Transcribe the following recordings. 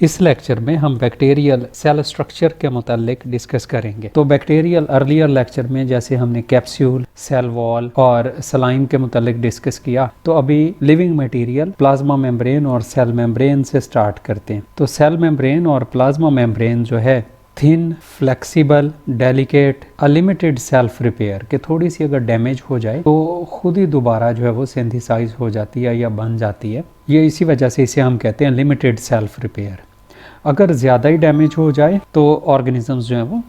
इस लेक्चर में हम बैक्टीरियल सेल स्ट्रक्चर के मुतालिक डिस्कस करेंगे। तो बैक्टीरियल अर्लियर लेक्चर में जैसे हमने कैप्सूल, सेल वॉल और सलाइम के मुतालिक डिस्कस किया, तो अभी लिविंग मटेरियल प्लाज्मा मेम्ब्रेन और सेल मेम्ब्रेन से स्टार्ट करते हैं। तो सेल मेम्ब्रेन और प्लाज्मा मेम्ब्रेन जो है thin, flexible, delicate, unlimited self repair के थोड़ी सी अगर डैमेज हो जाए तो खुद ही दोबारा जो है वो सिंथेसाइज हो जाती है या बन जाती है। ये इसी वजह से इसे हम कहते हैं लिमिटेड सेल्फ रिपेयर। अगर ज़्यादा ही डैमेज हो जाए तो ऑर्गेनिजम्स जो हैं वो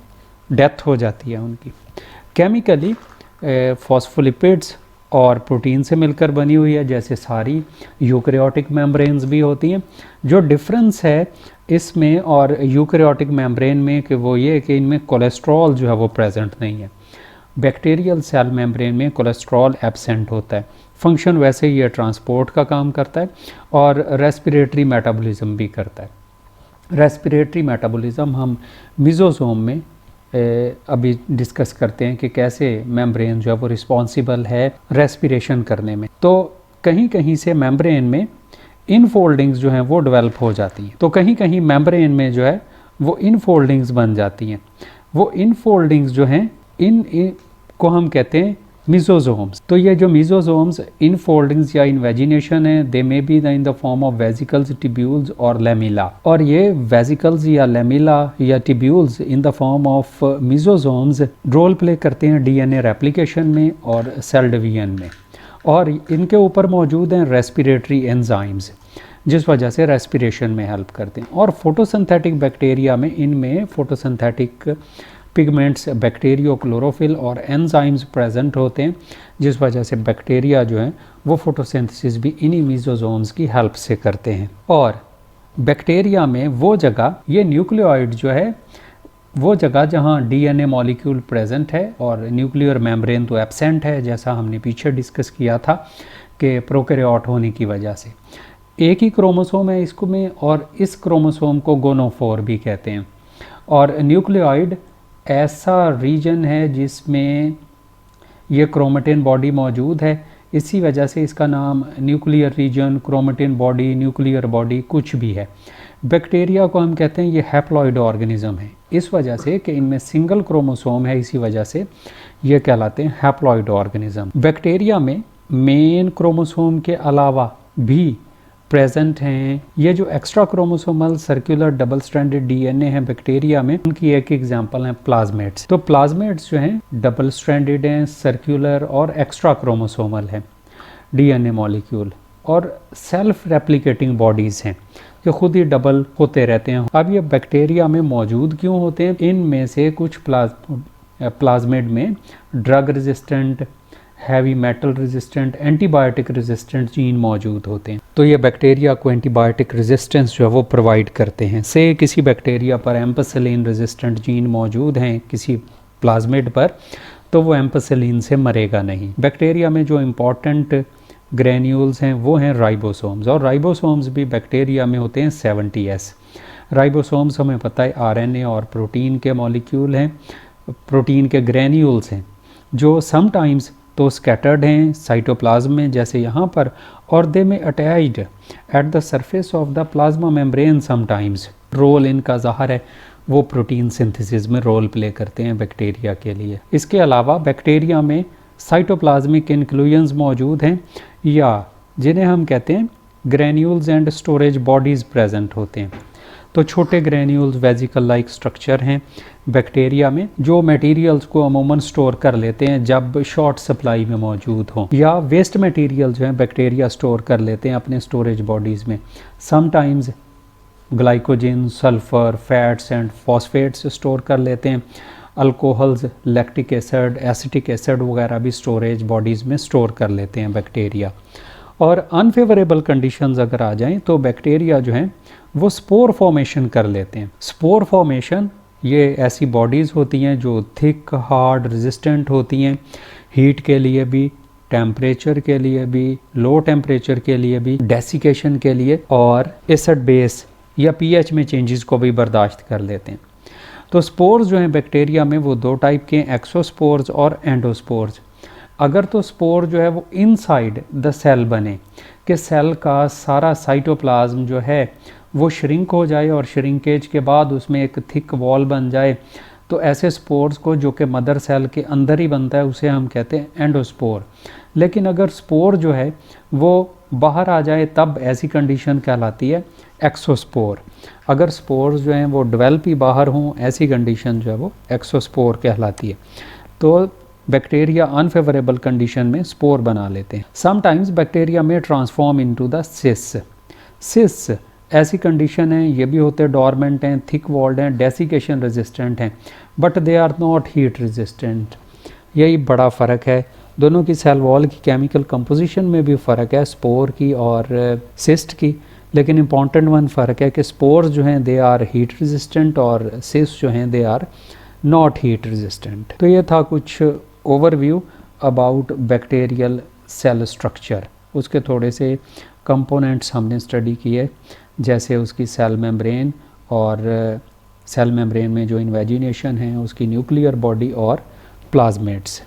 डेथ हो जाती है उनकी। केमिकली फॉस्फोलिपिड्स और प्रोटीन से मिलकर बनी हुई है, जैसे सारी यूकैरियोटिक मेम्ब्रेन्स भी होती हैं। जो डिफरेंस है इसमें और यूकैरियोटिक मेम्ब्रेन में कि वो ये है कि इनमें कोलेस्ट्रॉल जो है वो प्रेजेंट नहीं है। बैक्टीरियल सेल मेम्ब्रेन में कोलेस्ट्रॉल एब्सेंट होता है। फंक्शन वैसे ही ये ट्रांसपोर्ट का काम करता है और रेस्पिरेटरी मेटाबॉलिज्म भी करता है। रेस्पिरेटरी मेटाबॉलिज्म हम मिजोसोम में अभी डिस्कस करते हैं कि कैसे मेम्ब्रेन जो है वो रिस्पॉन्सिबल है रेस्पिरेशन करने में। तो कहीं कहीं से मेम्ब्रेन में इनफोल्डिंग्स जो हैं वो डेवलप हो जाती हैं। तो कहीं कहीं मेम्ब्रेन में जो है वो इनफोल्डिंग्स बन जाती हैं। वो इनफोल्डिंग्स जो हैं इन को हम कहते हैं मिजोसोम्स। तो ये जो मिजोसोम्स इनफोल्डिंग्स या इन्वेजिनेशन है, they may be in the form of vesicles, tubules और लेमिला। और ये वेसिकल्स या लेमिला या tubules in the form of mesosomes role play करते हैं डीएनए रेप्लिकेशन में और सेल डिवीजन में। और इनके ऊपर मौजूद हैं रेस्पिरेटरी एंजाइम्स, जिस वजह से रेस्पिरेशन में हेल्प करते हैं। और फोटोसिंथेटिक बैक्टीरिया में इनमें फोटोसिंथेटिक पिगमेंट्स, बैक्टीरियो क्लोरोफिल और एंजाइम्स प्रेजेंट होते हैं, जिस वजह से बैक्टीरिया जो हैं वो फोटोसिंथेसिस भी इन्हीं मिजोसोम्स की हेल्प से करते हैं। और बैक्टीरिया में वो जगह, ये न्यूक्लियोइड जो है वो जगह जहाँ डीएनए मॉलिक्यूल प्रेजेंट है और न्यूक्लियर मेम्ब्रेन तो एब्सेंट है, जैसा हमने पीछे डिस्कस किया था कि प्रोकैरियोट होने की वजह से। एक ही क्रोमोसोम है इसको में और इस क्रोमोसोम को गोनोफोर भी कहते हैं। और न्यूक्लियोइड ऐसा रीजन है जिसमें ये क्रोमेटिन बॉडी मौजूद है, इसी वजह से इसका नाम nuclear region, chromatin body, nuclear body कुछ भी है। बैक्टीरिया को हम कहते हैं ये हैप्लॉइड ऑर्गेनिज्म है, इस वजह से कि इनमें सिंगल क्रोमोसोम है, इसी वजह से ये कहलाते हैं हैप्लॉइड ऑर्गेनिज्म। बैक्टीरिया में मेन क्रोमोसोम के अलावा भी प्रेजेंट हैं ये जो extra chromosomal circular double stranded DNA है बैक्टीरिया में, उनकी एक एग्जांपल है प्लाज्मेट्स। तो प्लाज्मेट्स जो हैं डबल स्ट्रैंडेड हैं, सर्कुलर और एक्स्ट्रा क्रोमोसोमल है डीएनए मॉलिक्यूल, और सेल्फ रेप्लिकेटिंग बॉडीज़ हैं जो खुद ही डबल होते रहते हैं। अब ये बैक्टीरिया में मौजूद क्यों होते हैं? इनमें से कुछ प्लाज्मेट में drug resistant, heavy metal resistant, antibiotic resistant gene मौजूद होते हैं। तो ये बैक्टीरिया को एंटीबायोटिक रेजिस्टेंस जो है वो प्रोवाइड करते हैं। से किसी बैक्टीरिया पर एम्पेसिलिन रेजिस्टेंट जीन मौजूद हैं किसी प्लाज्मेट पर, तो वो एम्पेसिलिन से मरेगा नहीं। बैक्टीरिया में जो इम्पॉर्टेंट ग्रेन्यूल्स हैं वो हैं राइबोसोम्स, और राइबोसोम्स भी बैक्टीरिया में होते हैं 70S। राइबोसोम्स हमें पता है आरएनए और प्रोटीन के मॉलिक्यूल हैं, प्रोटीन के ग्रेन्यूल्स हैं जो समटाइम्स तो स्कैटर्ड हैं साइटोप्लाज्म में जैसे यहाँ पर, और they may attached at the surface of the plasma membrane sometimes. Role इनका ज़ाहिर है वो प्रोटीन सिंथेसिस में रोल प्ले करते हैं बैक्टीरिया के लिए। इसके अलावा बैक्टीरिया में साइटोप्लाज्मिक इंक्लूजन्स मौजूद हैं, या जिन्हें हम कहते हैं granules and storage bodies present होते हैं। तो छोटे ग्रेन्यूल्स वेजिकल लाइक स्ट्रक्चर हैं बैक्टीरिया में, जो मटेरियल्स को अमूमन स्टोर कर लेते हैं जब शॉर्ट सप्लाई में मौजूद हों, या वेस्ट मटेरियल जो है बैक्टीरिया स्टोर कर लेते हैं अपने स्टोरेज बॉडीज़ में। Sometimes glycogen, sulphur, fats and phosphates store कर लेते हैं। Alcohols, lactic acid, acetic acid वगैरह भी स्टोरेज बॉडीज़ में स्टोर कर लेते हैं बैक्टीरिया। और अनफेवरेबल कंडीशंस अगर आ जाएं तो बैक्टीरिया जो हैं वो स्पोर फॉर्मेशन कर लेते हैं। स्पोर फॉर्मेशन ये ऐसी बॉडीज़ होती हैं जो थिक, हार्ड, रेजिस्टेंट होती हैं, हीट के लिए भी, टेम्परेचर के लिए भी, लो टेम्परेचर के लिए भी, डेसिकेशन के लिए, और एसिड बेस या पीएच में चेंजेस को भी बर्दाश्त कर लेते हैं। तो स्पोर्स जो हैं बैक्टीरिया में वो दो टाइप के हैं, एक्सोस्पोर्स और एंडोस्पोर्स। अगर तो स्पोर जो है वो इनसाइड द सेल बने, कि सेल का सारा साइटोप्लाज्म जो है वो श्रिंक हो जाए और श्रिंकेज के बाद उसमें एक थिक वॉल बन जाए, तो ऐसे स्पोर्स को जो कि मदर सेल के अंदर ही बनता है उसे हम कहते हैं एंडोस्पोर। लेकिन अगर स्पोर जो है वो बाहर आ जाए तब ऐसी कंडीशन कहलाती है एक्सोस्पोर। अगर स्पोर्स जो हैं वो डेवलप ही बाहर हों, ऐसी कंडीशन जो है वो एक्सोस्पोर कहलाती है। तो बैक्टीरिया अनफेवरेबल कंडीशन में स्पोर बना लेते हैं। समटाइम्स बैक्टीरिया में ट्रांसफॉर्म इनटू द सिस ऐसी कंडीशन है, ये भी होते डॉर्मेंट हैं, थिक वॉल्ड हैं, डेसिकेशन रेजिस्टेंट हैं, but they are not heat resistant. यही बड़ा फ़र्क है, दोनों की सेल वॉल की केमिकल कंपोजिशन में भी फ़र्क है स्पोर की और सिस्ट की। लेकिन इम्पॉर्टेंट वन फ़र्क है कि स्पोर्स जो हैं दे आर हीट रेजिस्टेंट और सिस्ट जो हैं they are not heat resistant. तो ये था कुछ overview about bacterial cell structure. उसके थोड़े से कंपोनेंट्स हमने स्टडी किए, जैसे उसकी सेल मेम्ब्रेन और सेल मेम्ब्रेन में जो इन्वेजिनेशन है, उसकी न्यूक्लियर बॉडी और प्लाज्मेट्स।